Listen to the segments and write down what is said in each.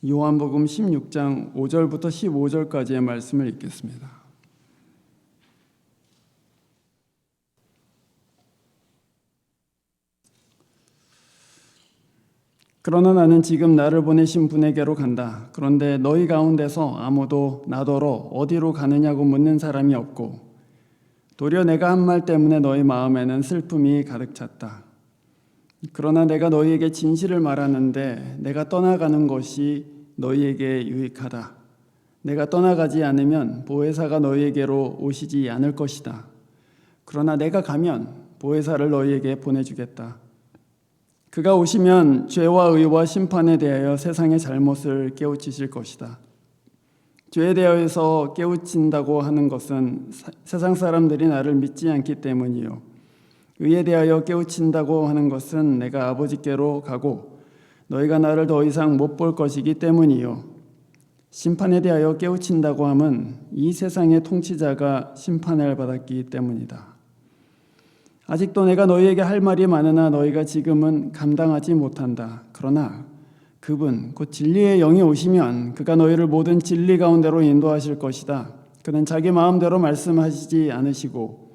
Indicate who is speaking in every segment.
Speaker 1: 요한복음 16장 5절부터 15절까지의 말씀을 읽겠습니다. 그러나 나는 지금 나를 보내신 분에게로 간다. 그런데 너희 가운데서 아무도 나더러 어디로 가느냐고 묻는 사람이 없고, 도리어 내가 한 말 때문에 너희 마음에는 슬픔이 가득 찼다. 그러나 내가 너희에게 진실을 말하는데 내가 떠나가는 것이 너희에게 유익하다. 내가 떠나가지 않으면 보혜사가 너희에게로 오시지 않을 것이다. 그러나 내가 가면 보혜사를 너희에게 보내주겠다. 그가 오시면 죄와 의와 심판에 대하여 세상의 잘못을 깨우치실 것이다. 죄에 대하여서 깨우친다고 하는 것은 세상 사람들이 나를 믿지 않기 때문이요, 의에 대하여 깨우친다고 하는 것은 내가 아버지께로 가고 너희가 나를 더 이상 못 볼 것이기 때문이요, 심판에 대하여 깨우친다고 함은 이 세상의 통치자가 심판을 받았기 때문이다. 아직도 내가 너희에게 할 말이 많으나 너희가 지금은 감당하지 못한다. 그러나 그분 곧 진리의 영이 오시면 그가 너희를 모든 진리 가운데로 인도하실 것이다. 그는 자기 마음대로 말씀하시지 않으시고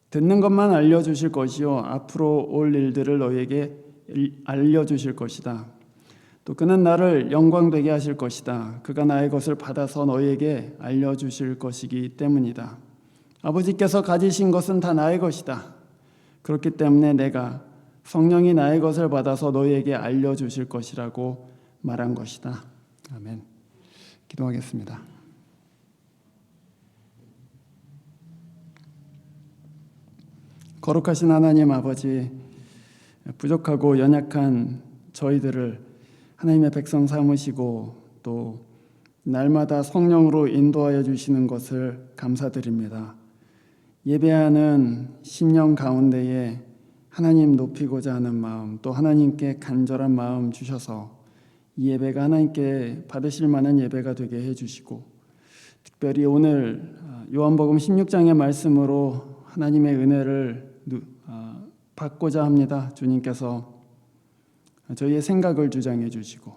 Speaker 1: 듣는 것만 알려주실 것이요, 앞으로 올 일들을 너희에게 알려주실 것이다. 또 그는 나를 영광되게 하실 것이다. 그가 나의 것을 받아서 너희에게 알려주실 것이기 때문이다. 아버지께서 가지신 것은 다 나의 것이다. 그렇기 때문에 내가 성령이 나의 것을 받아서 너희에게 알려주실 것이라고 말한 것이다. 아멘. 기도하겠습니다. 거룩하신 하나님 아버지, 부족하고 연약한 저희들을 하나님의 백성 삼으시고 또 날마다 성령으로 인도하여 주시는 것을 감사드립니다. 예배하는 심령 가운데에 하나님 높이고자 하는 마음, 또 하나님께 간절한 마음 주셔서 이 예배가 하나님께 받으실 만한 예배가 되게 해주시고, 특별히 오늘 요한복음 16장의 말씀으로 하나님의 은혜를 받고자 합니다. 주님께서 저희의 생각을 주장해 주시고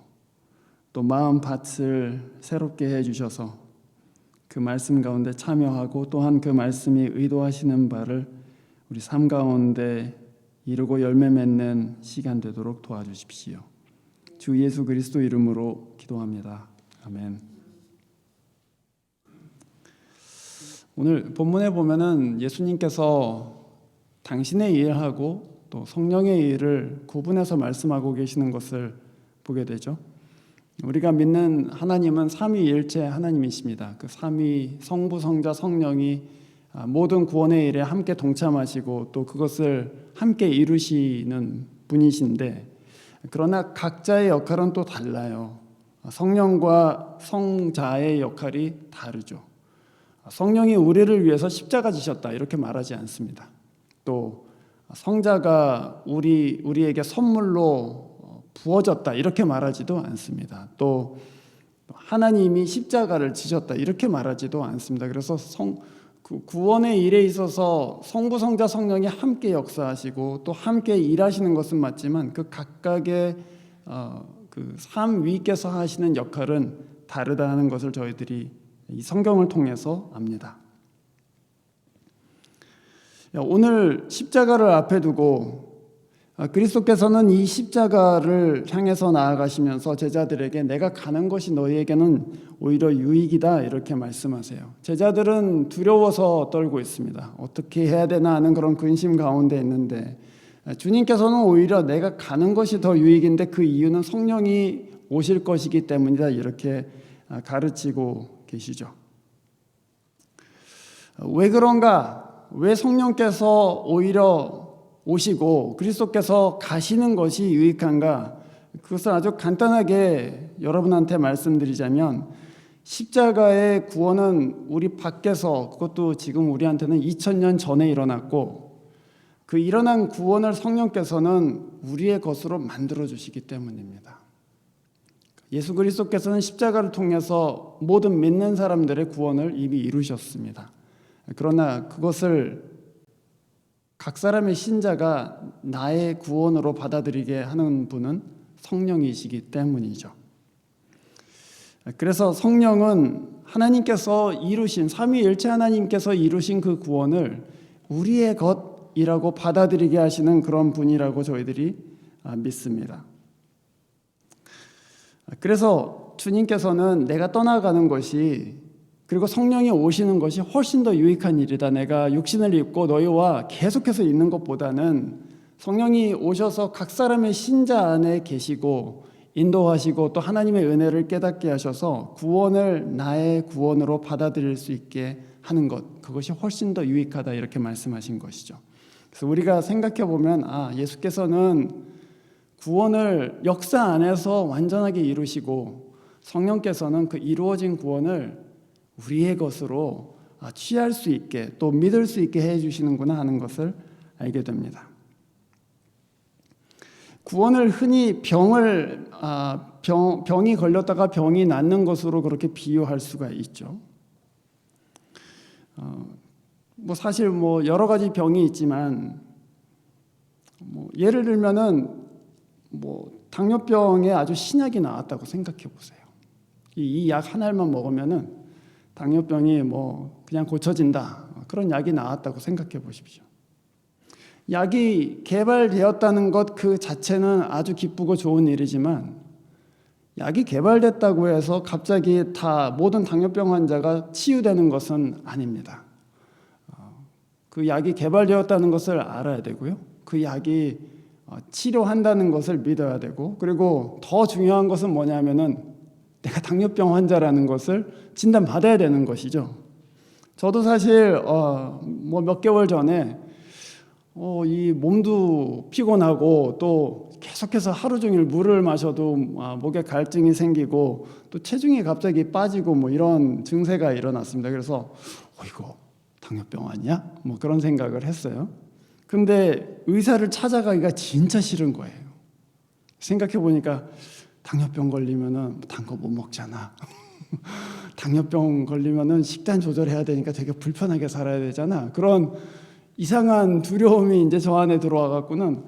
Speaker 1: 또 마음밭을 새롭게 해주셔서 그 말씀 가운데 참여하고 또한 그 말씀이 의도하시는 바를 우리 삶 가운데 이루고 열매 맺는 시간 되도록 도와주십시오. 주 예수 그리스도 이름으로 기도합니다. 아멘. 오늘 본문에 보면은 예수님께서 당신의 일하고 또 성령의 일을 구분해서 말씀하고 계시는 것을 보게 되죠. 우리가 믿는 하나님은 삼위일체 하나님이십니다. 그 삼위 성부, 성자, 성령이 모든 구원의 일에 함께 동참하시고 또 그것을 함께 이루시는 분이신데, 그러나 각자의 역할은 또 달라요. 성령과 성자의 역할이 다르죠. 성령이 우리를 위해서 십자가 지셨다 이렇게 말하지 않습니다. 또 성자가 우리에게 선물로 부어졌다 이렇게 말하지도 않습니다. 또 하나님이 십자가를 지셨다 이렇게 말하지도 않습니다. 그래서 구원의 일에 있어서 성부, 성자, 성령이 함께 역사하시고 또 함께 일하시는 것은 맞지만 그 각각의 그 삼위께서 하시는 역할은 다르다는 것을 저희들이 이 성경을 통해서 압니다. 오늘 십자가를 앞에 두고 그리스도께서는 이 십자가를 향해서 나아가시면서 제자들에게 내가 가는 것이 너희에게는 오히려 유익이다 이렇게 말씀하세요. 제자들은 두려워서 떨고 있습니다. 어떻게 해야 되나 하는 그런 근심 가운데 있는데 주님께서는 오히려 내가 가는 것이 더 유익인데 그 이유는 성령이 오실 것이기 때문이다 이렇게 가르치고 계시죠. 왜 그런가? 왜 성령께서 오히려 오시고 그리스도께서 가시는 것이 유익한가? 그것을 아주 간단하게 여러분한테 말씀드리자면, 십자가의 구원은 우리 밖에서, 그것도 지금 우리한테는 2000년 전에 일어났고 그 일어난 구원을 성령께서는 우리의 것으로 만들어 주시기 때문입니다. 예수 그리스도께서는 십자가를 통해서 모든 믿는 사람들의 구원을 이미 이루셨습니다. 그러나 그것을 각 사람의 신자가 나의 구원으로 받아들이게 하는 분은 성령이시기 때문이죠. 그래서 성령은 하나님께서 이루신, 삼위일체 하나님께서 이루신 그 구원을 우리의 것이라고 받아들이게 하시는 그런 분이라고 저희들이 믿습니다. 그래서 주님께서는 내가 떠나가는 것이, 그리고 성령이 오시는 것이 훨씬 더 유익한 일이다. 내가 육신을 입고 너희와 계속해서 있는 것보다는 성령이 오셔서 각 사람의 신자 안에 계시고 인도하시고 또 하나님의 은혜를 깨닫게 하셔서 구원을 나의 구원으로 받아들일 수 있게 하는 것, 그것이 훨씬 더 유익하다, 이렇게 말씀하신 것이죠. 그래서 우리가 생각해 보면 예수께서는 구원을 역사 안에서 완전하게 이루시고 성령께서는 그 이루어진 구원을 우리의 것으로 취할 수 있게, 또 믿을 수 있게 해주시는구나 하는 것을 알게 됩니다. 구원을 흔히 병이 걸렸다가 병이 낫는 것으로 그렇게 비유할 수가 있죠. 사실 여러 가지 병이 있지만, 예를 들면은 당뇨병에 아주 신약이 나왔다고 생각해 보세요. 이 약 한 알만 먹으면은 당뇨병이 그냥 고쳐진다, 그런 약이 나왔다고 생각해 보십시오. 약이 개발되었다는 것 그 자체는 아주 기쁘고 좋은 일이지만, 약이 개발됐다고 해서 갑자기 다 모든 당뇨병 환자가 치유되는 것은 아닙니다. 그 약이 개발되었다는 것을 알아야 되고요. 그 약이 치료한다는 것을 믿어야 되고, 그리고 더 중요한 것은 뭐냐면은 내가 당뇨병 환자라는 것을 진단받아야 되는 것이죠. 저도 사실 몇 개월 전에 이 몸도 피곤하고 또 계속해서 하루 종일 물을 마셔도 목에 갈증이 생기고 또 체중이 갑자기 빠지고 이런 증세가 일어났습니다. 그래서 이거 당뇨병 아니야? 그런 생각을 했어요. 근데 의사를 찾아가기가 진짜 싫은 거예요. 생각해 보니까 당뇨병 걸리면은 단 거 못 먹잖아. 당뇨병 걸리면은 식단 조절해야 되니까 되게 불편하게 살아야 되잖아. 그런 이상한 두려움이 이제 저 안에 들어와 갖고는,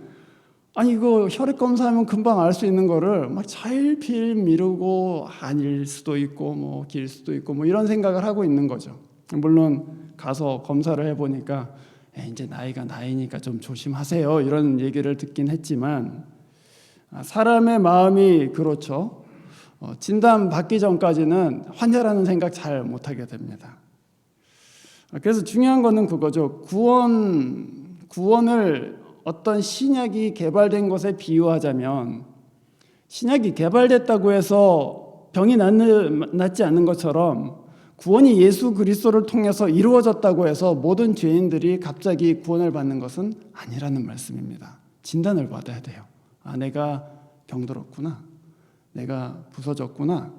Speaker 1: 이거 혈액 검사하면 금방 알 수 있는 거를 차일피일 미루고 아닐 수도 있고 길 수도 있고 이런 생각을 하고 있는 거죠. 물론 가서 검사를 해보니까 이제 나이가 나이니까 좀 조심하세요, 이런 얘기를 듣긴 했지만, 사람의 마음이 그렇죠. 진단 받기 전까지는 환자라는 생각 잘 못하게 됩니다. 그래서 중요한 거는 그거죠. 구원을 어떤 신약이 개발된 것에 비유하자면, 신약이 개발됐다고 해서 병이 낫지 않는 것처럼 구원이 예수 그리스도를 통해서 이루어졌다고 해서 모든 죄인들이 갑자기 구원을 받는 것은 아니라는 말씀입니다. 진단을 받아야 돼요. 내가 병들었구나, 내가 부서졌구나,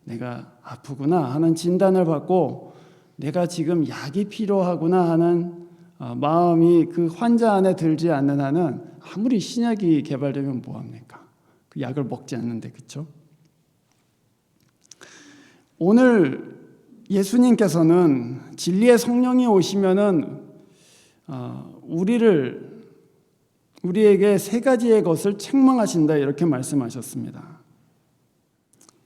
Speaker 1: 내가 아프구나 하는 진단을 받고 내가 지금 약이 필요하구나 하는 마음이 그 환자 안에 들지 않는 한은 아무리 신약이 개발되면 뭐합니까? 그 약을 먹지 않는데, 그렇죠? 오늘 예수님께서는 진리의 성령이 오시면은 우리에게 세 가지의 것을 책망하신다, 이렇게 말씀하셨습니다.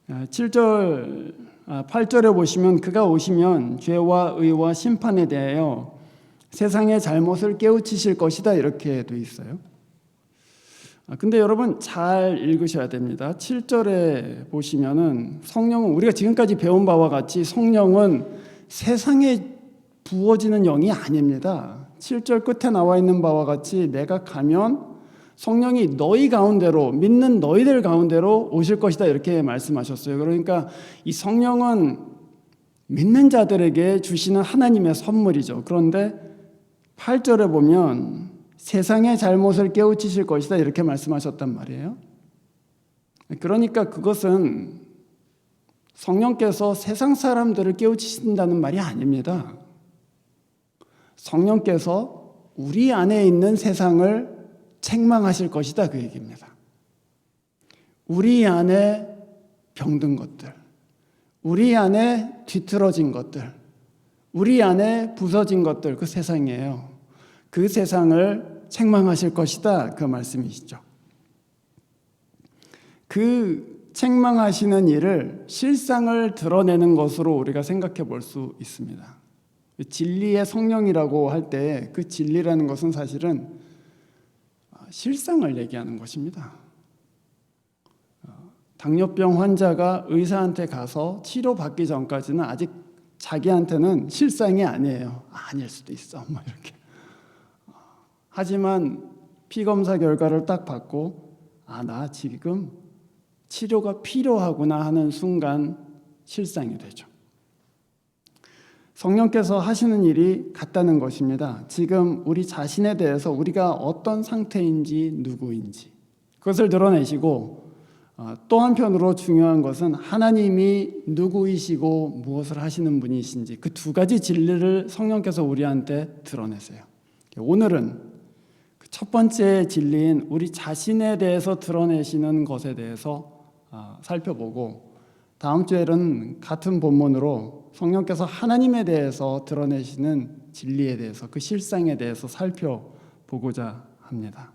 Speaker 1: 8절에 보시면 그가 오시면 죄와 의와 심판에 대하여 세상의 잘못을 깨우치실 것이다, 이렇게 돼 있어요. 근데 여러분 잘 읽으셔야 됩니다. 7절에 보시면은 성령은, 우리가 지금까지 배운 바와 같이 성령은 세상에 부어지는 영이 아닙니다. 7절 끝에 나와 있는 바와 같이 내가 가면 성령이 너희 가운데로, 믿는 너희들 가운데로 오실 것이다, 이렇게 말씀하셨어요. 그러니까 이 성령은 믿는 자들에게 주시는 하나님의 선물이죠. 그런데 8절에 보면 세상의 잘못을 깨우치실 것이다, 이렇게 말씀하셨단 말이에요. 그러니까 그것은 성령께서 세상 사람들을 깨우치신다는 말이 아닙니다. 성령께서 우리 안에 있는 세상을 책망하실 것이다, 그 얘기입니다. 우리 안에 병든 것들, 우리 안에 뒤틀어진 것들, 우리 안에 부서진 것들, 그 세상이에요. 그 세상을 책망하실 것이다, 그 말씀이시죠. 그 책망하시는 일을 실상을 드러내는 것으로 우리가 생각해 볼 수 있습니다. 진리의 성령이라고 할 때 그 진리라는 것은 사실은 실상을 얘기하는 것입니다. 당뇨병 환자가 의사한테 가서 치료받기 전까지는 아직 자기한테는 실상이 아니에요. 아닐 수도 있어. 뭐 이렇게. 하지만 피검사 결과를 딱 받고 나 지금 치료가 필요하구나 하는 순간 실상이 되죠. 성령께서 하시는 일이 같다는 것입니다. 지금 우리 자신에 대해서 우리가 어떤 상태인지 누구인지 그것을 드러내시고 또 한편으로 중요한 것은 하나님이 누구이시고 무엇을 하시는 분이신지 그 두 가지 진리를 성령께서 우리한테 드러내세요. 오늘은 그 첫 번째 진리인 우리 자신에 대해서 드러내시는 것에 대해서 살펴보고 다음 주에는 같은 본문으로 성령께서 하나님에 대해서 드러내시는 진리에 대해서 그 실상에 대해서 살펴보고자 합니다.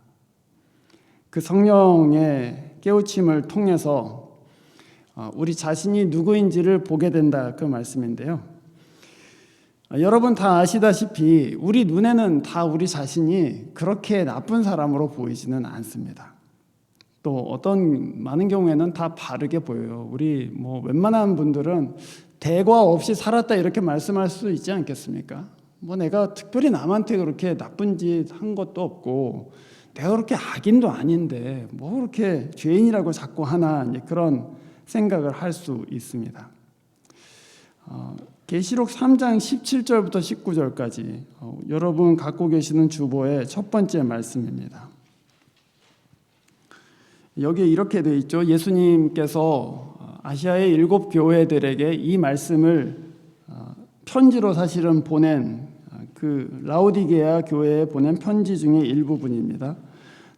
Speaker 1: 그 성령의 깨우침을 통해서 우리 자신이 누구인지를 보게 된다 그 말씀인데요. 여러분 다 아시다시피 우리 눈에는 다 우리 자신이 그렇게 나쁜 사람으로 보이지는 않습니다. 또 어떤 많은 경우에는 다 바르게 보여요. 우리 웬만한 분들은 대과 없이 살았다 이렇게 말씀할 수 있지 않겠습니까? 내가 특별히 남한테 그렇게 나쁜 짓 한 것도 없고 내가 그렇게 악인도 아닌데 그렇게 죄인이라고 자꾸 하나 그런 생각을 할 수 있습니다. 계시록 3장 17절부터 19절까지 여러분 갖고 계시는 주보의 첫 번째 말씀입니다. 여기에 이렇게 되어 있죠. 예수님께서 아시아의 7 교회들에게 이 말씀을 편지로 사실은 보낸 그 라오디게아 교회에 보낸 편지 중에 일부분입니다.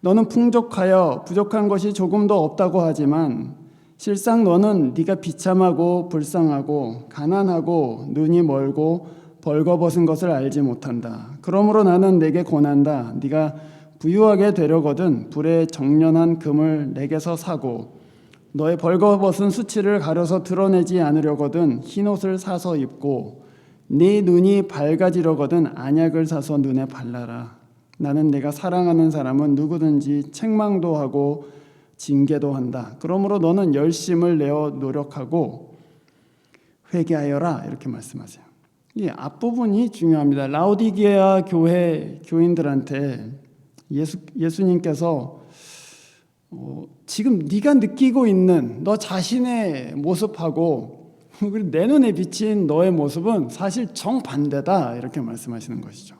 Speaker 1: 너는 풍족하여 부족한 것이 조금도 없다고 하지만 실상 너는 네가 비참하고 불쌍하고 가난하고 눈이 멀고 벌거벗은 것을 알지 못한다. 그러므로 나는 네게 권한다. 네가 부유하게 되려거든 불에 정련한 금을 내게서 사고 너의 벌거벗은 수치를 가려서 드러내지 않으려거든 흰옷을 사서 입고 네 눈이 밝아지려거든 안약을 사서 눈에 발라라. 나는 내가 사랑하는 사람은 누구든지 책망도 하고 징계도 한다. 그러므로 너는 열심을 내어 노력하고 회개하여라. 이렇게 말씀하세요. 이 앞부분이 중요합니다. 라오디게아 교회 교인들한테 예수님께서 지금 네가 느끼고 있는 너 자신의 모습하고 내 눈에 비친 너의 모습은 사실 정반대다 이렇게 말씀하시는 것이죠.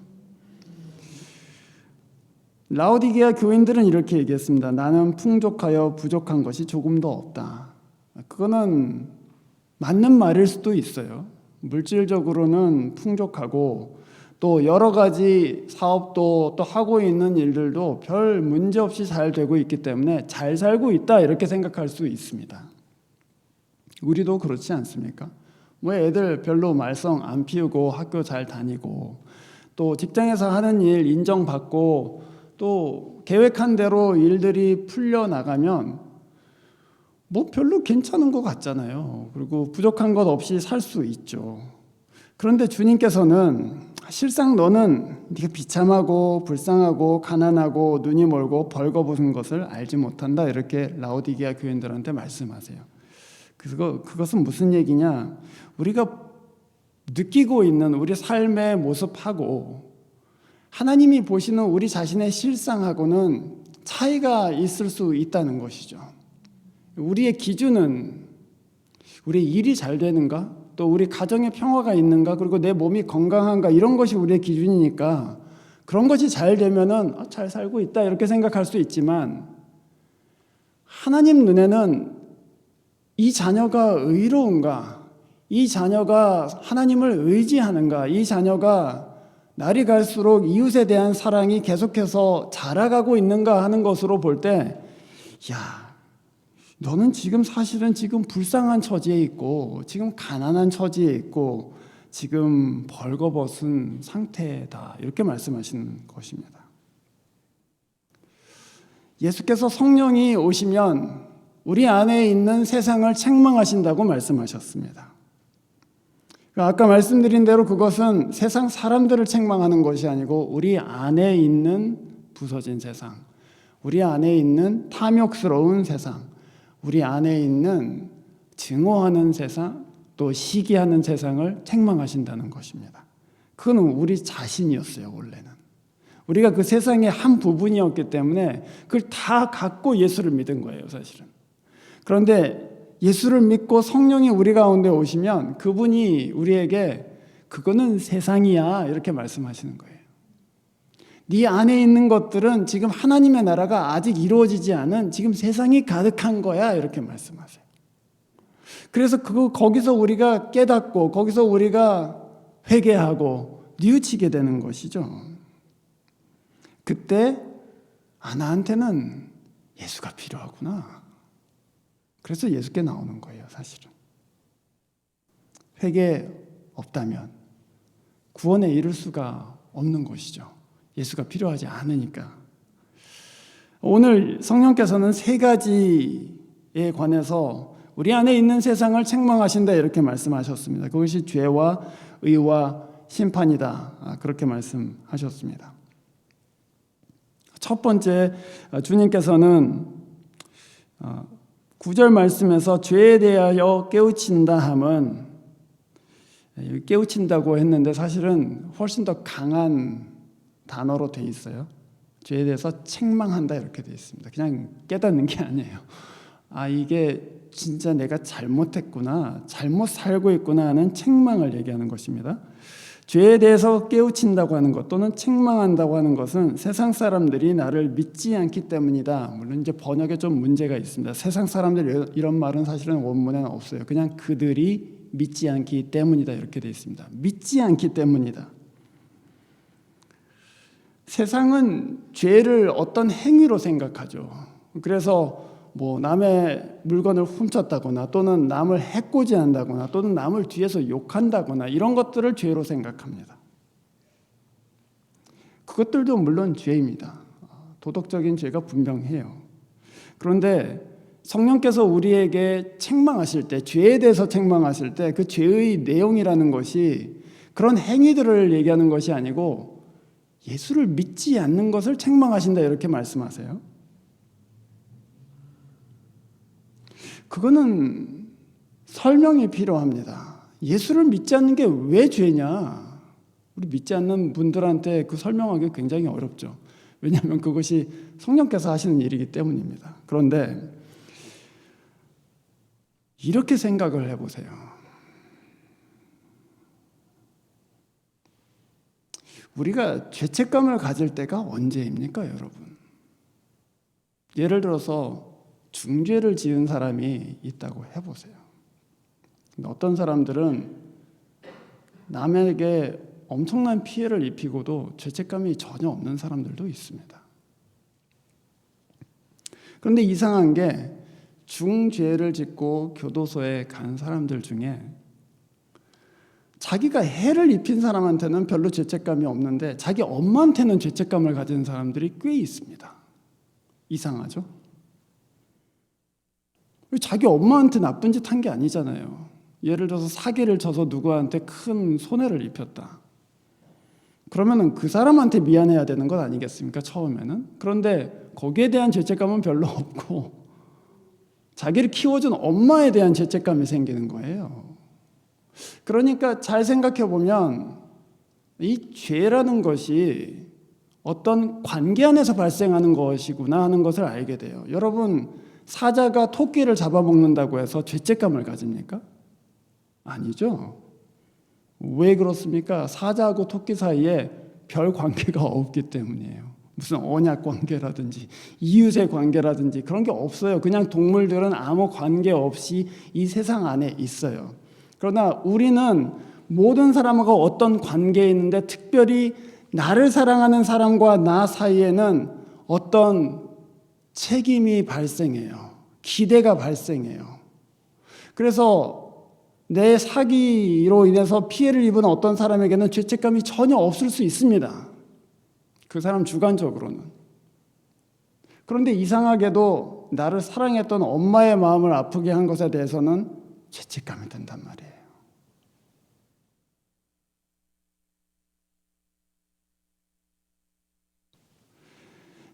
Speaker 1: 라오디게아 교인들은 이렇게 얘기했습니다. 나는 풍족하여 부족한 것이 조금도 없다. 그거는 맞는 말일 수도 있어요. 물질적으로는 풍족하고 또 여러 가지 사업도 또 하고 있는 일들도 별 문제 없이 잘 되고 있기 때문에 잘 살고 있다 이렇게 생각할 수 있습니다. 우리도 그렇지 않습니까? 애들 별로 말썽 안 피우고 학교 잘 다니고 또 직장에서 하는 일 인정받고 또 계획한 대로 일들이 풀려나가면 별로 괜찮은 것 같잖아요. 그리고 부족한 것 없이 살 수 있죠. 그런데 주님께서는 실상 너는 네가 비참하고 불쌍하고 가난하고 눈이 멀고 벌거벗은 것을 알지 못한다 이렇게 라오디게아 교인들한테 말씀하세요. 그것은 무슨 얘기냐? 우리가 느끼고 있는 우리 삶의 모습하고 하나님이 보시는 우리 자신의 실상하고는 차이가 있을 수 있다는 것이죠. 우리의 기준은 우리 일이 잘 되는가? 또 우리 가정에 평화가 있는가? 그리고 내 몸이 건강한가? 이런 것이 우리의 기준이니까 그런 것이 잘 되면은 잘 살고 있다 이렇게 생각할 수 있지만 하나님 눈에는 이 자녀가 의로운가? 이 자녀가 하나님을 의지하는가? 이 자녀가 날이 갈수록 이웃에 대한 사랑이 계속해서 자라가고 있는가 하는 것으로 볼 때 너는 지금 사실은 지금 불쌍한 처지에 있고 지금 가난한 처지에 있고 지금 벌거벗은 상태다 이렇게 말씀하시는 것입니다. 예수께서 성령이 오시면 우리 안에 있는 세상을 책망하신다고 말씀하셨습니다. 아까 말씀드린 대로 그것은 세상 사람들을 책망하는 것이 아니고 우리 안에 있는 부서진 세상, 우리 안에 있는 탐욕스러운 세상, 우리 안에 있는 증오하는 세상, 또 시기하는 세상을 책망하신다는 것입니다. 그건 우리 자신이었어요, 원래는. 우리가 그 세상의 한 부분이었기 때문에 그걸 다 갖고 예수를 믿은 거예요, 사실은. 그런데 예수를 믿고 성령이 우리 가운데 오시면 그분이 우리에게 그거는 세상이야 이렇게 말씀하시는 거예요. 네 안에 있는 것들은 지금 하나님의 나라가 아직 이루어지지 않은 지금 세상이 가득한 거야 이렇게 말씀하세요. 그래서 거기서 우리가 깨닫고 거기서 우리가 회개하고 뉘우치게 되는 것이죠. 그때 나한테는 예수가 필요하구나. 그래서 예수께 나오는 거예요, 사실은. 회개 없다면 구원에 이를 수가 없는 것이죠. 예수가 필요하지 않으니까. 오늘 성령께서는 세 가지에 관해서 우리 안에 있는 세상을 책망하신다 이렇게 말씀하셨습니다. 그것이 죄와 의와 심판이다. 그렇게 말씀하셨습니다. 첫 번째, 주님께서는 9절 말씀에서 죄에 대하여 깨우친다 함은, 깨우친다고 했는데 사실은 훨씬 더 강한 단어로 돼 있어요. 죄에 대해서 책망한다 이렇게 돼 있습니다. 그냥 깨닫는 게 아니에요. 이게 진짜 내가 잘못했구나, 잘못 살고 있구나 하는 책망을 얘기하는 것입니다. 죄에 대해서 깨우친다고 하는 것 또는 책망한다고 하는 것은 세상 사람들이 나를 믿지 않기 때문이다. 물론 이제 번역에 좀 문제가 있습니다. 세상 사람들 이런 말은 사실은 원문에는 없어요. 그냥 그들이 믿지 않기 때문이다 이렇게 되어 있습니다. 믿지 않기 때문이다. 세상은 죄를 어떤 행위로 생각하죠. 그래서 남의 물건을 훔쳤다거나 또는 남을 해코지한다거나 또는 남을 뒤에서 욕한다거나 이런 것들을 죄로 생각합니다. 그것들도 물론 죄입니다. 도덕적인 죄가 분명해요. 그런데 성령께서 우리에게 책망하실 때, 죄에 대해서 책망하실 때 그 죄의 내용이라는 것이 그런 행위들을 얘기하는 것이 아니고 예수를 믿지 않는 것을 책망하신다 이렇게 말씀하세요. 그거는 설명이 필요합니다. 예수를 믿지 않는 게 왜 죄냐? 우리 믿지 않는 분들한테 그 설명하기 굉장히 어렵죠. 왜냐하면 그것이 성령께서 하시는 일이기 때문입니다. 그런데 이렇게 생각을 해보세요. 우리가 죄책감을 가질 때가 언제입니까, 여러분? 예를 들어서 중죄를 지은 사람이 있다고 해보세요. 어떤 사람들은 남에게 엄청난 피해를 입히고도 죄책감이 전혀 없는 사람들도 있습니다. 그런데 이상한 게 중죄를 짓고 교도소에 간 사람들 중에 자기가 해를 입힌 사람한테는 별로 죄책감이 없는데 자기 엄마한테는 죄책감을 가진 사람들이 꽤 있습니다. 이상하죠? 자기 엄마한테 나쁜 짓 한 게 아니잖아요. 예를 들어서 사기를 쳐서 누구한테 큰 손해를 입혔다. 그러면은 그 사람한테 미안해야 되는 것 아니겠습니까? 처음에는. 그런데 거기에 대한 죄책감은 별로 없고 자기를 키워준 엄마에 대한 죄책감이 생기는 거예요. 그러니까 잘 생각해 보면 이 죄라는 것이 어떤 관계 안에서 발생하는 것이구나 하는 것을 알게 돼요. 여러분, 사자가 토끼를 잡아먹는다고 해서 죄책감을 가집니까? 아니죠. 왜 그렇습니까? 사자하고 토끼 사이에 별 관계가 없기 때문이에요. 무슨 언약 관계라든지 이웃의 관계라든지 그런 게 없어요. 그냥 동물들은 아무 관계 없이 이 세상 안에 있어요. 그러나 우리는 모든 사람하고 어떤 관계에 있는데 특별히 나를 사랑하는 사람과 나 사이에는 어떤 책임이 발생해요. 기대가 발생해요. 그래서 내 사기로 인해서 피해를 입은 어떤 사람에게는 죄책감이 전혀 없을 수 있습니다. 그 사람 주관적으로는. 그런데 이상하게도 또 나를 사랑했던 엄마의 마음을 아프게 한 것에 대해서는 죄책감이 든단 말이에요.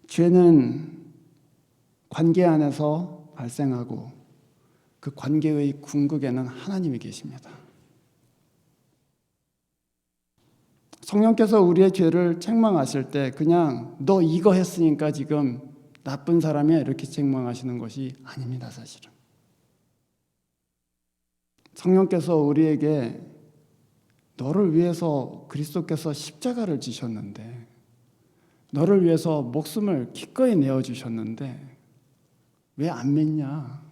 Speaker 1: 죄는 관계 안에서 발생하고 그 관계의 궁극에는 하나님이 계십니다. 성령께서 우리의 죄를 책망하실 때 그냥 너 이거 했으니까 지금 나쁜 사람이야 이렇게 책망하시는 것이 아닙니다. 사실은 성령께서 우리에게 너를 위해서 그리스도께서 십자가를 지셨는데, 너를 위해서 목숨을 기꺼이 내어주셨는데 왜 안 믿냐?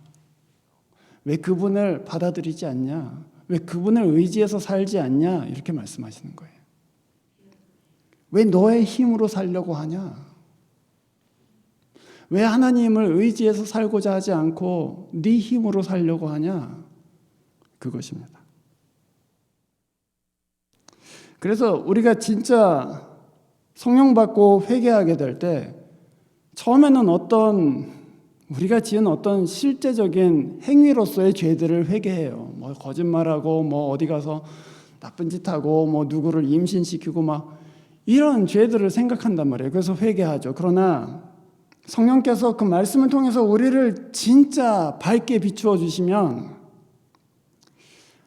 Speaker 1: 왜 그분을 받아들이지 않냐? 왜 그분을 의지해서 살지 않냐? 이렇게 말씀하시는 거예요. 왜 너의 힘으로 살려고 하냐? 왜 하나님을 의지해서 살고자 하지 않고 네 힘으로 살려고 하냐? 그것입니다. 그래서 우리가 진짜 성령 받고 회개하게 될 때 처음에는 우리가 지은 어떤 실제적인 행위로서의 죄들을 회개해요. 뭐 거짓말하고 뭐 어디 가서 나쁜 짓 하고 뭐 누구를 임신시키고 막 이런 죄들을 생각한단 말이에요. 그래서 회개하죠. 그러나 성령께서 그 말씀을 통해서 우리를 진짜 밝게 비추어 주시면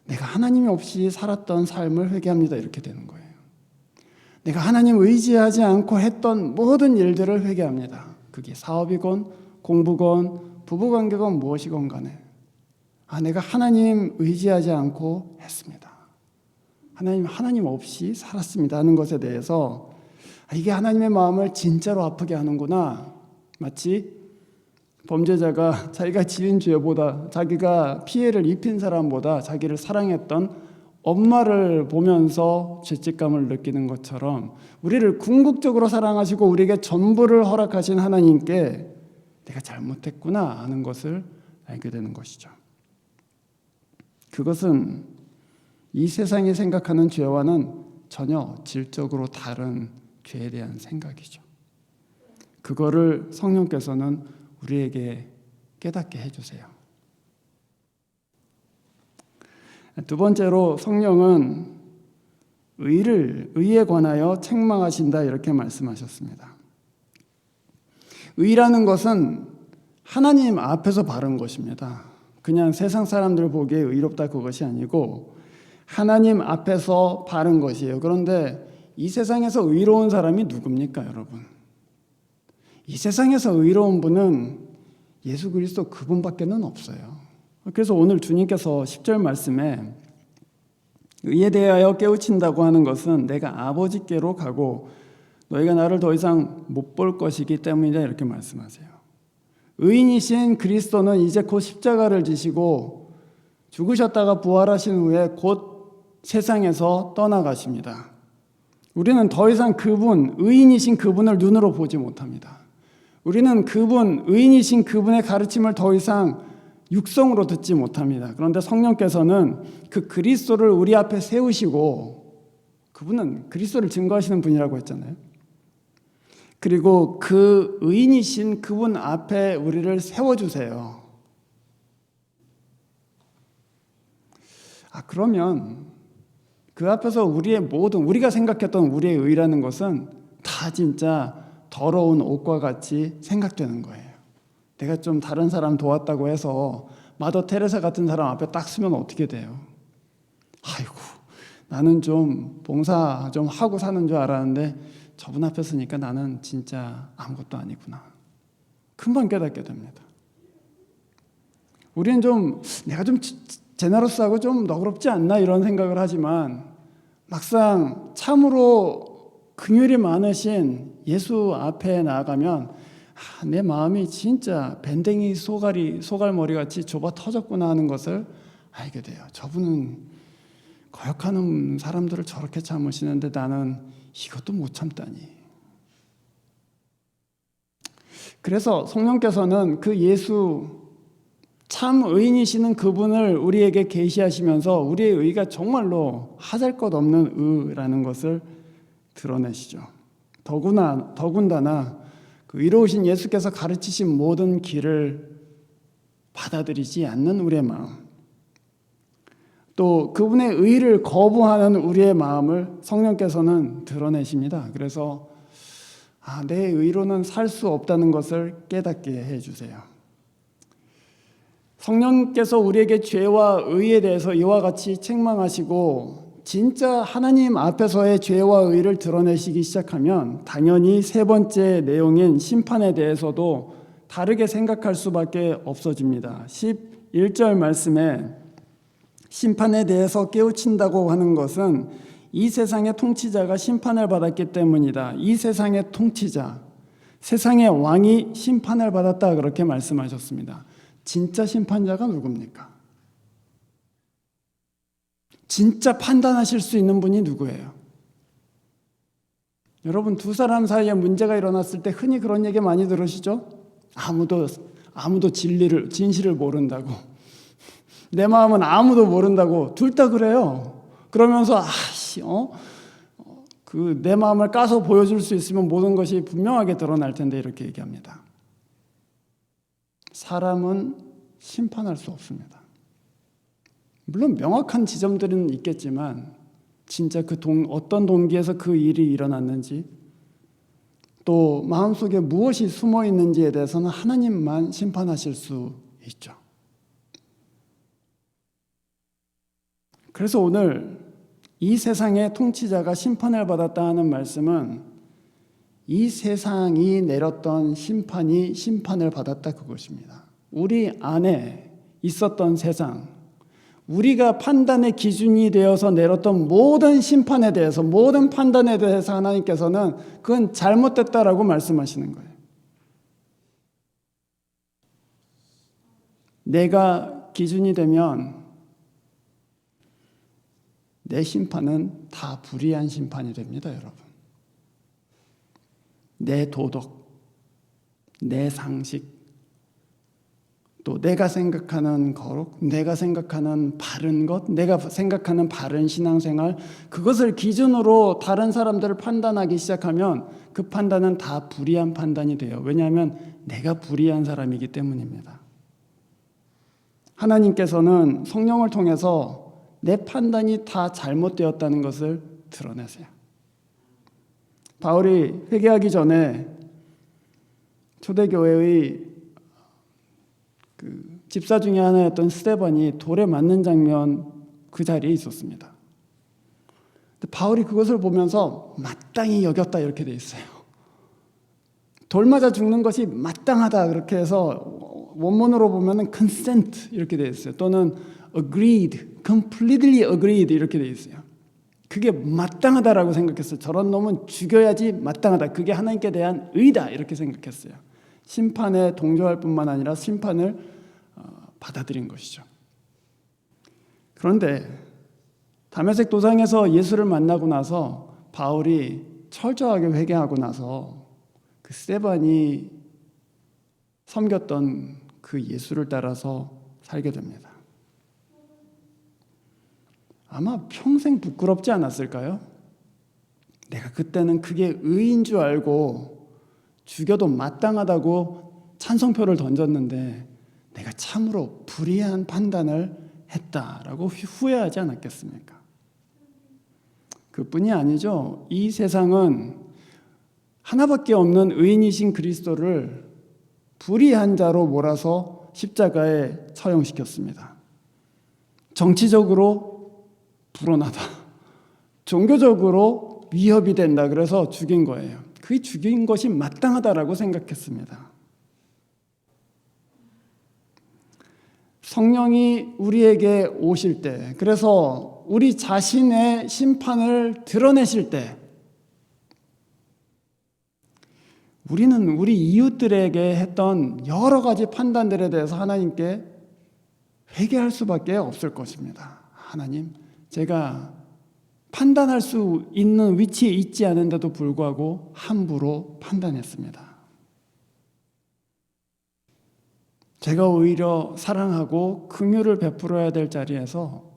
Speaker 1: 내가 하나님이 없이 살았던 삶을 회개합니다. 이렇게 되는 거예요. 내가 하나님 의지하지 않고 했던 모든 일들을 회개합니다. 그게 사업이건 공부건 부부관계건 무엇이건 간에 내가 하나님 의지하지 않고 했습니다. 하나님 없이 살았습니다 하는 것에 대해서 이게 하나님의 마음을 진짜로 아프게 하는구나. 마치 범죄자가 자기가 지은 죄보다 자기가 피해를 입힌 사람보다 자기를 사랑했던 엄마를 보면서 죄책감을 느끼는 것처럼 우리를 궁극적으로 사랑하시고 우리에게 전부를 허락하신 하나님께 내가 잘못했구나 하는 것을 알게 되는 것이죠. 그것은 이 세상이 생각하는 죄와는 전혀 질적으로 다른 죄에 대한 생각이죠. 그거를 성령께서는 우리에게 깨닫게 해주세요. 두 번째로 성령은 의에 관하여 책망하신다 이렇게 말씀하셨습니다. 의라는 것은 하나님 앞에서 바른 것입니다. 그냥 세상 사람들 보기에 의롭다 그것이 아니고 하나님 앞에서 바른 것이에요. 그런데 이 세상에서 의로운 사람이 누굽니까, 여러분? 이 세상에서 의로운 분은 예수 그리스도 그분밖에는 없어요. 그래서 오늘 주님께서 10절 말씀에 의에 대하여 깨우친다고 하는 것은 내가 아버지께로 가고 너희가 나를 더 이상 못 볼 것이기 때문이다 이렇게 말씀하세요. 의인이신 그리스도는 이제 곧 십자가를 지시고 죽으셨다가 부활하신 후에 곧 세상에서 떠나가십니다. 우리는 더 이상 의인이신 그분을 눈으로 보지 못합니다. 우리는 의인이신 그분의 가르침을 더 이상 육성으로 듣지 못합니다. 그런데 성령께서는 그 그리스도를 우리 앞에 세우시고 그분은 그리스도를 증거하시는 분이라고 했잖아요. 그리고 그 의인이신 그분 앞에 우리를 세워주세요. 그러면 그 앞에서 우리가 생각했던 우리의 의라는 것은 다 진짜 더러운 옷과 같이 생각되는 거예요. 내가 좀 다른 사람 도왔다고 해서 마더 테레사 같은 사람 앞에 딱 서면 어떻게 돼요? 아이고, 나는 좀 봉사 좀 하고 사는 줄 알았는데 저분 앞에 서니까 나는 진짜 아무것도 아니구나. 금방 깨닫게 됩니다. 우리는 내가 좀 제너러스하고 좀 너그럽지 않나 이런 생각을 하지만 막상 참으로 긍휼이 많으신 예수 앞에 나아가면 내 마음이 진짜 밴댕이 소갈머리같이 좁아 터졌구나 하는 것을 알게 돼요. 저분은 거역하는 사람들을 저렇게 참으시는데 나는 이것도 못 참다니. 그래서 성령께서는 그 예수 참 의인이시는 그분을 우리에게 계시하시면서 우리의 의가 정말로 하잘것없는 의라는 것을 드러내시죠. 더군다나 그 그 의로우신 예수께서 가르치신 모든 길을 받아들이지 않는 우리의 마음, 또 그분의 의를 거부하는 우리의 마음을 성령께서는 드러내십니다. 그래서 내 의로는 살 수 없다는 것을 깨닫게 해주세요. 성령께서 우리에게 죄와 의에 대해서 이와 같이 책망하시고 진짜 하나님 앞에서의 죄와 의를 드러내시기 시작하면 당연히 세 번째 내용인 심판에 대해서도 다르게 생각할 수밖에 없어집니다. 11절 말씀에 심판에 대해서 깨우친다고 하는 것은 이 세상의 통치자가 심판을 받았기 때문이다. 이 세상의 통치자, 세상의 왕이 심판을 받았다, 그렇게 말씀하셨습니다. 진짜 심판자가 누굽니까? 진짜 판단하실 수 있는 분이 누구예요? 여러분, 두 사람 사이에 문제가 일어났을 때 흔히 그런 얘기 많이 들으시죠? 아무도 진실을 모른다고. 내 마음은 아무도 모른다고. 둘 다 그래요. 그러면서 내 마음을 까서 보여줄 수 있으면 모든 것이 분명하게 드러날 텐데 이렇게 얘기합니다. 사람은 심판할 수 없습니다. 물론 명확한 지점들은 있겠지만 진짜 어떤 동기에서 그 일이 일어났는지, 또 마음속에 무엇이 숨어 있는지에 대해서는 하나님만 심판하실 수 있죠. 그래서 오늘 이 세상의 통치자가 심판을 받았다 하는 말씀은 이 세상이 내렸던 심판이 심판을 받았다, 그것입니다. 우리 안에 있었던 세상, 우리가 판단의 기준이 되어서 내렸던 모든 심판에 대해서, 모든 판단에 대해서 하나님께서는 그건 잘못됐다라고 말씀하시는 거예요. 내가 기준이 되면 내 심판은 다 불의한 심판이 됩니다, 여러분. 내 도덕, 내 상식, 또 내가 생각하는 거룩, 내가 생각하는 바른 것, 내가 생각하는 바른 신앙생활, 그것을 기준으로 다른 사람들을 판단하기 시작하면 그 판단은 다 불의한 판단이 돼요. 왜냐하면 내가 불의한 사람이기 때문입니다. 하나님께서는 성령을 통해서 내 판단이 다 잘못되었다는 것을 드러내세요. 바울이 회개하기 전에 초대교회의 집사 중에 하나였던 스데반이 돌에 맞는 장면, 그 자리에 있었습니다. 근데 바울이 그것을 보면서 마땅히 여겼다, 이렇게 돼 있어요. 돌 맞아 죽는 것이 마땅하다, 그렇게 해서 원문으로 보면은 consent 이렇게 돼 있어요. 또는 agreed, completely agreed 이렇게 돼 있어요. 그게 마땅하다라고 생각했어요. 저런 놈은 죽여야지 마땅하다. 그게 하나님께 대한 의다, 이렇게 생각했어요. 심판에 동조할 뿐만 아니라 심판을 받아들인 것이죠. 그런데 다메섹 도상에서 예수를 만나고 나서 바울이 철저하게 회개하고 나서 그 스데반이 섬겼던 그 예수를 따라서 살게 됩니다. 아마 평생 부끄럽지 않았을까요? 내가 그때는 그게 의인 줄 알고 죽여도 마땅하다고 찬성표를 던졌는데 내가 참으로 불의한 판단을 했다라고 후회하지 않았겠습니까? 그뿐이 아니죠. 이 세상은 하나밖에 없는 의인이신 그리스도를 불의한 자로 몰아서 십자가에 처형시켰습니다. 정치적으로 불온하다, 종교적으로 위협이 된다, 그래서 죽인 거예요. 그 죽인 것이 마땅하다라고 생각했습니다. 성령이 우리에게 오실 때, 그래서 우리 자신의 심판을 드러내실 때, 우리는 우리 이웃들에게 했던 여러 가지 판단들에 대해서 하나님께 회개할 수밖에 없을 것입니다. 하나님, 제가 판단할 수 있는 위치에 있지 않은데도 불구하고 함부로 판단했습니다. 제가 오히려 사랑하고 긍휼을 베풀어야 될 자리에서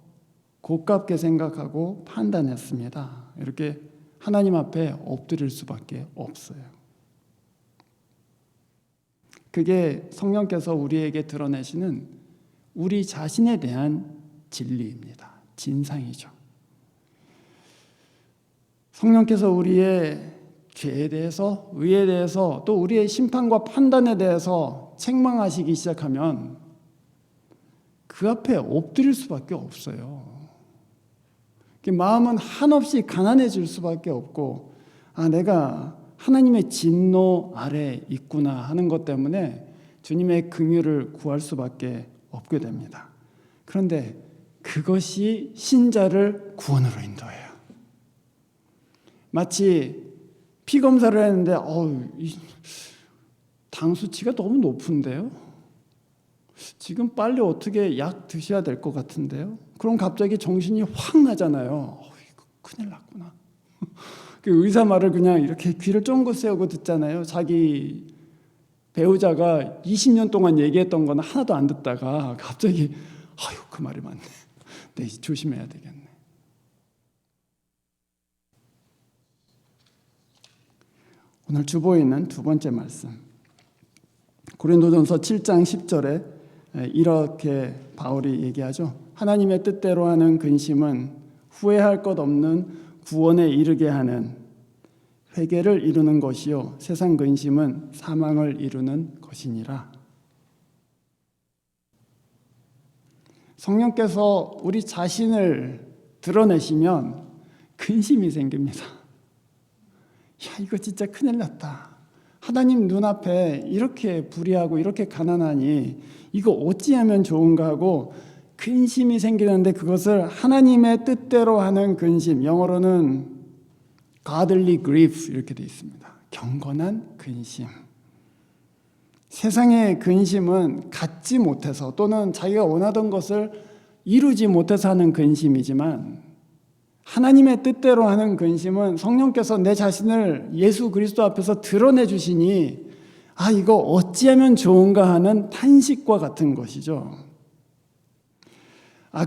Speaker 1: 고깝게 생각하고 판단했습니다. 이렇게 하나님 앞에 엎드릴 수밖에 없어요. 그게 성령께서 우리에게 드러내시는 우리 자신에 대한 진리입니다. 진상이죠. 성령께서 우리의 죄에 대해서, 의에 대해서, 또 우리의 심판과 판단에 대해서 책망하시기 시작하면 그 앞에 엎드릴 수밖에 없어요. 마음은 한없이 가난해질 수밖에 없고, 내가 하나님의 진노 아래 있구나 하는 것 때문에 주님의 긍휼을 구할 수밖에 없게 됩니다. 그런데 그것이 신자를 구원으로 인도해요. 마치 피 검사를 했는데 당 수치가 너무 높은데요? 지금 빨리 어떻게 약 드셔야 될 것 같은데요? 그럼 갑자기 정신이 확 나잖아요. 이거 큰일 났구나. 그 의사 말을 그냥 이렇게 귀를 쫑긋 세우고 듣잖아요. 자기 배우자가 20년 동안 얘기했던 거는 하나도 안 듣다가 갑자기 그 말이 맞네. 네, 조심해야 되겠네. 오늘 주보에 있는 두 번째 말씀, 고린도전서 7장 10절에 이렇게 바울이 얘기하죠. 하나님의 뜻대로 하는 근심은 후회할 것 없는 구원에 이르게 하는 회개를 이루는 것이요 세상 근심은 사망을 이루는 것이니라. 성령께서 우리 자신을 드러내시면 근심이 생깁니다. 이거 진짜 큰일 났다. 하나님 눈앞에 이렇게 불의하고 이렇게 가난하니 이거 어찌하면 좋은가 하고 근심이 생기는데, 그것을 하나님의 뜻대로 하는 근심, 영어로는 godly grief 이렇게 되어 있습니다. 경건한 근심. 세상의 근심은 갖지 못해서 또는 자기가 원하던 것을 이루지 못해서 하는 근심이지만, 하나님의 뜻대로 하는 근심은 성령께서 내 자신을 예수 그리스도 앞에서 드러내 주시니 이거 어찌하면 좋은가 하는 탄식과 같은 것이죠.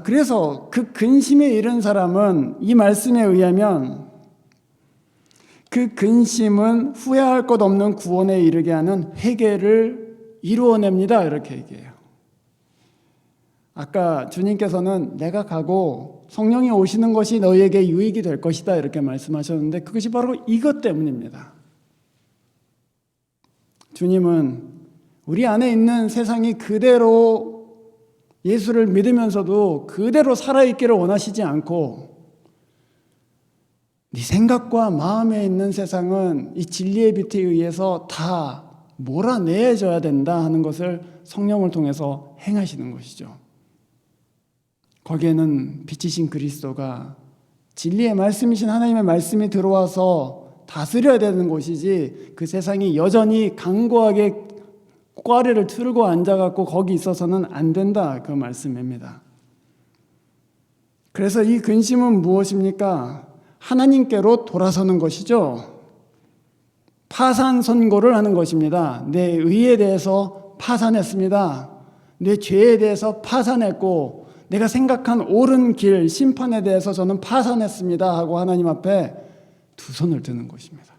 Speaker 1: 그래서 그 근심에 이른 사람은 이 말씀에 의하면 그 근심은 후회할 것 없는 구원에 이르게 하는 회개를 이루어냅니다. 이렇게 얘기해요. 아까 주님께서는 내가 가고 성령이 오시는 것이 너희에게 유익이 될 것이다 이렇게 말씀하셨는데, 그것이 바로 이것 때문입니다. 주님은 우리 안에 있는 세상이 그대로 예수를 믿으면서도 그대로 살아있기를 원하시지 않고, 네 생각과 마음에 있는 세상은 이 진리의 빛에 의해서 다 몰아내줘야 된다 하는 것을 성령을 통해서 행하시는 것이죠. 거기에는 빛이신 그리스도가 진리의 말씀이신 하나님의 말씀이 들어와서 다스려야 되는 곳이지, 그 세상이 여전히 강고하게 꽈리를 틀고 앉아갖고 거기 있어서는 안 된다, 그 말씀입니다. 그래서 이 근심은 무엇입니까? 하나님께로 돌아서는 것이죠. 파산 선고를 하는 것입니다. 내 의에 대해서 파산했습니다. 내 죄에 대해서 파산했고, 내가 생각한 옳은 길, 심판에 대해서 저는 파산했습니다 하고 하나님 앞에 두 손을 드는 것입니다.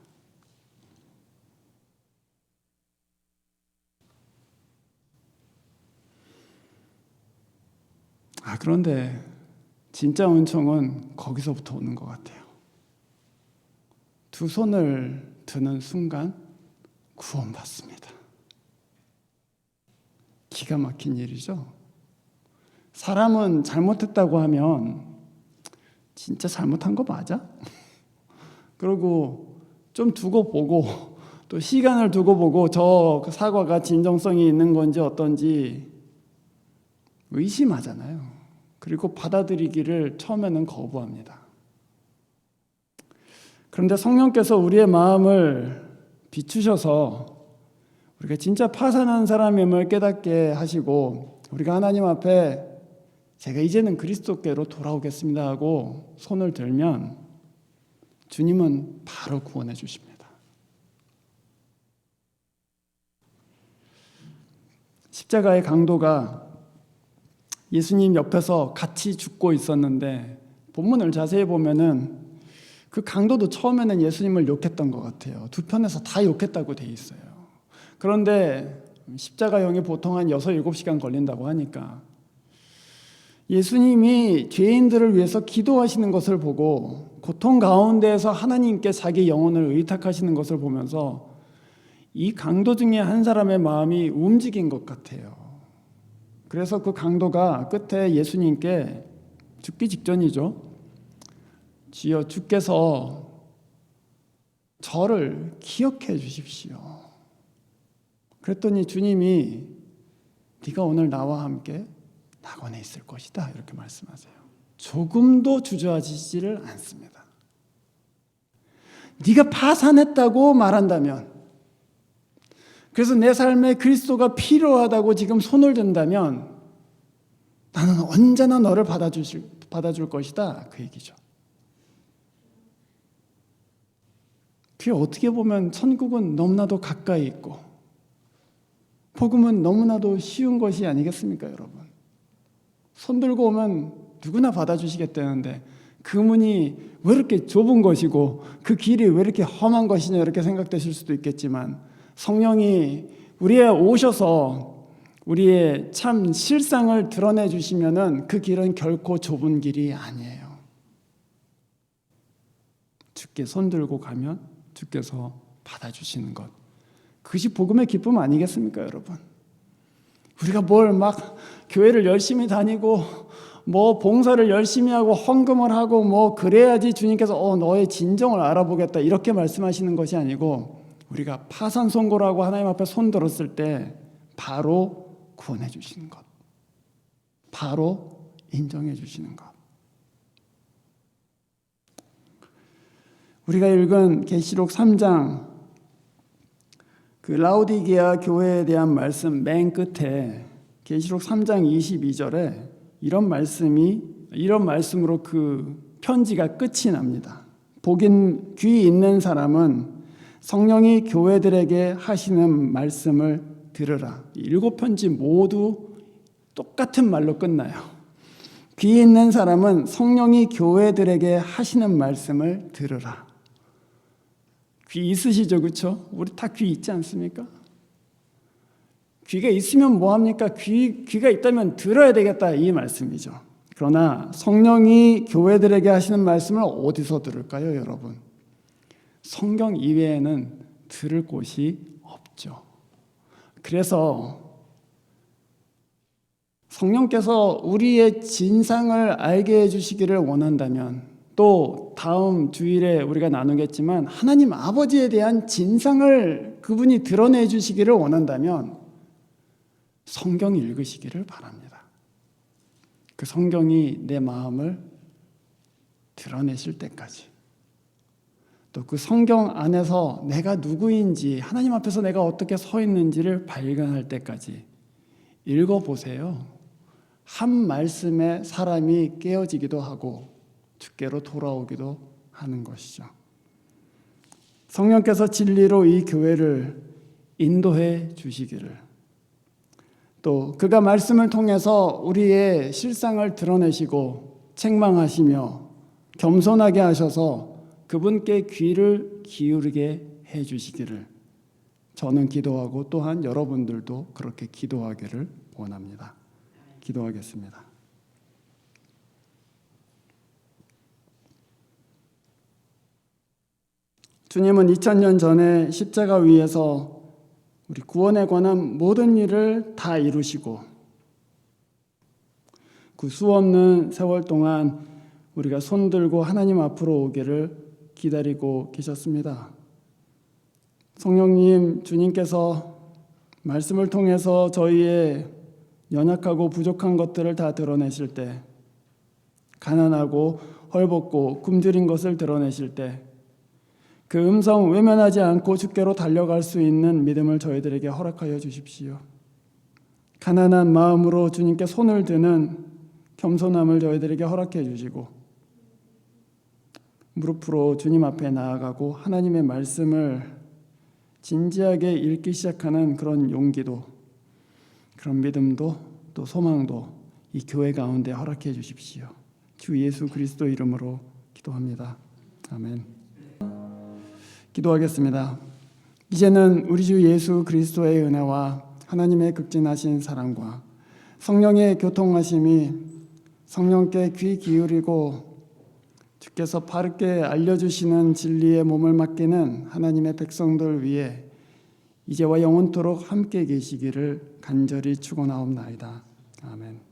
Speaker 1: 그런데 진짜 은총은 거기서부터 오는 것 같아요. 두 손을 드는 순간 구원받습니다. 기가 막힌 일이죠. 사람은 잘못했다고 하면 진짜 잘못한 거 맞아? 그리고 좀 두고 보고, 또 시간을 두고 보고 저 사과가 진정성이 있는 건지 어떤지 의심하잖아요. 그리고 받아들이기를 처음에는 거부합니다. 그런데 성령께서 우리의 마음을 비추셔서 우리가 진짜 파산한 사람임을 깨닫게 하시고, 우리가 하나님 앞에 제가 이제는 그리스도께로 돌아오겠습니다 하고 손을 들면 주님은 바로 구원해 주십니다. 십자가의 강도가 예수님 옆에서 같이 죽고 있었는데, 본문을 자세히 보면은 그 강도도 처음에는 예수님을 욕했던 것 같아요. 두 편에서 다 욕했다고 돼 있어요. 그런데 십자가형이 보통 한 6, 7시간 걸린다고 하니까 예수님이 죄인들을 위해서 기도하시는 것을 보고 고통 가운데에서 하나님께 자기 영혼을 의탁하시는 것을 보면서 이 강도 중에 한 사람의 마음이 움직인 것 같아요. 그래서 그 강도가 끝에 예수님께 죽기 직전이죠. 주여, 주께서 저를 기억해 주십시오. 그랬더니 주님이 네가 오늘 나와 함께 낙원에 있을 것이다 이렇게 말씀하세요. 조금도 주저하지를 않습니다. 네가 파산했다고 말한다면, 그래서 내 삶에 그리스도가 필요하다고 지금 손을 든다면 나는 언제나 너를 받아줄 것이다 그 얘기죠. 그게 어떻게 보면 천국은 너무나도 가까이 있고 복음은 너무나도 쉬운 것이 아니겠습니까 여러분? 손 들고 오면 누구나 받아주시겠다는데 그 문이 왜 이렇게 좁은 것이고 그 길이 왜 이렇게 험한 것이냐 이렇게 생각되실 수도 있겠지만, 성령이 우리에 오셔서 우리의 참 실상을 드러내 주시면은 그 길은 결코 좁은 길이 아니에요. 주께 손 들고 가면 주께서 받아주시는 것, 그것이 복음의 기쁨 아니겠습니까 여러분? 우리가 뭘 막 교회를 열심히 다니고 뭐 봉사를 열심히 하고 헌금을 하고 뭐 그래야지 주님께서 너의 진정을 알아보겠다 이렇게 말씀하시는 것이 아니고, 우리가 파산선고라고 하나님 앞에 손 들었을 때 바로 구원해 주시는 것, 바로 인정해 주시는 것. 우리가 읽은 계시록 3장 그 라오디게아 교회에 대한 말씀 맨 끝에 계시록 3장 22절에 이런 말씀으로 그 편지가 끝이 납니다. 복인 귀 있는 사람은 성령이 교회들에게 하시는 말씀을 들으라. 7편지 모두 똑같은 말로 끝나요. 귀 있는 사람은 성령이 교회들에게 하시는 말씀을 들으라. 귀 있으시죠, 그렇죠? 우리 다 귀 있지 않습니까? 귀가 있으면 뭐합니까? 귀가 있다면 들어야 되겠다 이 말씀이죠. 그러나 성령이 교회들에게 하시는 말씀을 어디서 들을까요, 여러분? 성경 이외에는 들을 곳이 없죠. 그래서 성령께서 우리의 진상을 알게 해주시기를 원한다면, 또 다음 주일에 우리가 나누겠지만 하나님 아버지에 대한 진상을 그분이 드러내 주시기를 원한다면 성경 읽으시기를 바랍니다. 그 성경이 내 마음을 드러내실 때까지, 또 그 성경 안에서 내가 누구인지, 하나님 앞에서 내가 어떻게 서 있는지를 발견할 때까지 읽어보세요. 한 말씀에 사람이 깨어지기도 하고 주께로 돌아오기도 하는 것이죠. 성령께서 진리로 이 교회를 인도해 주시기를, 또 그가 말씀을 통해서 우리의 실상을 드러내시고 책망하시며 겸손하게 하셔서 그분께 귀를 기울이게 해 주시기를 저는 기도하고 또한 여러분들도 그렇게 기도하기를 원합니다. 기도하겠습니다. 주님은 2000년 전에 십자가 위에서 우리 구원에 관한 모든 일을 다 이루시고 그 수없는 세월 동안 우리가 손들고 하나님 앞으로 오기를 기다리고 계셨습니다. 성령님, 주님께서 말씀을 통해서 저희의 연약하고 부족한 것들을 다 드러내실 때, 가난하고 헐벗고 굶주린 것을 드러내실 때 그 음성 외면하지 않고 주께로 달려갈 수 있는 믿음을 저희들에게 허락하여 주십시오. 가난한 마음으로 주님께 손을 드는 겸손함을 저희들에게 허락해 주시고, 무릎으로 주님 앞에 나아가고 하나님의 말씀을 진지하게 읽기 시작하는 그런 용기도, 그런 믿음도, 또 소망도 이 교회 가운데 허락해 주십시오. 주 예수 그리스도 이름으로 기도합니다. 아멘. 기도하겠습니다. 이제는 우리 주 예수 그리스도의 은혜와 하나님의 극진하신 사랑과 성령의 교통하심이 성령께 귀 기울이고 주께서 바르게 알려주시는 진리의 몸을 맡기는 하나님의 백성들 위해 이제와 영원토록 함께 계시기를 간절히 축원하옵나이다. 아멘.